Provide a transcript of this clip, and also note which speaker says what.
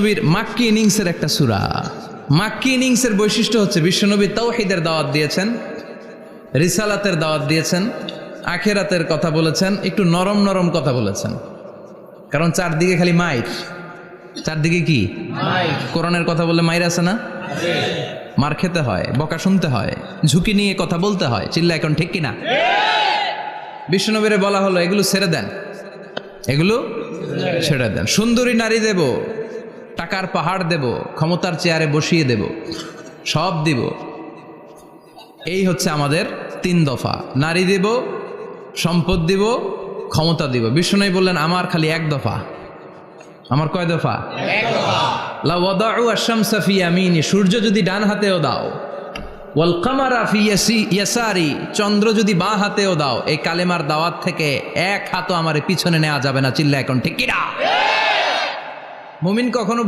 Speaker 1: বিশ্বনবীর মাক্কি ইনিংসের একটা সূরা। মাক্কি ইনিংসের বৈশিষ্ট্য হচ্ছে বিশ্বনবী তাওহীদের দাওয়াত দিয়েছেন, রিসালাতের দাওয়াত দিয়েছেন, আখিরাতের কথা বলেছেন, একটু নরম নরম কথা বলেছেন। কারণ চারদিকে খালি মাইর, চারদিকে কি কোরআনের কথা বললে মাইর আছে না? মার খেতে হয়, বকা শুনতে হয়, ঝুঁকি নিয়ে কথা বলতে হয়। চিল্লা এখন ঠিক কিনা? বিশ্বনবীরে বলা হলো এগুলো ছেড়ে দেন, এগুলো ছেড়ে দেন। সুন্দরী নারী দেব, টাকার পাহাড় দেব, ক্ষমতার চেয়ারে বসিয়ে দেব, সব দিব। এই হচ্ছে আমাদের 3 দফা। নারী দিব, সম্পদ দিব, ক্ষমতা দিব। বিষ্ণু বললেন আমার খালি 1 দফা। আমার কয় দফা?
Speaker 2: 1 দফা।
Speaker 1: লা ওয়াদাউ আশ-শামসা ফি ইয়ামিনি, সূর্য যদি ডান হাতেও দাও, ওয়াল কামারা ফি ইয়াসারি, চন্দ্র যদি বাঁ হাতেও দাও, এই কালেমার দাওয়াত থেকে 1 হাতও আমারে পিছনে নেওয়া যাবে না। চিল্লা এখন ঠিক কিনা? মুমিন কখনো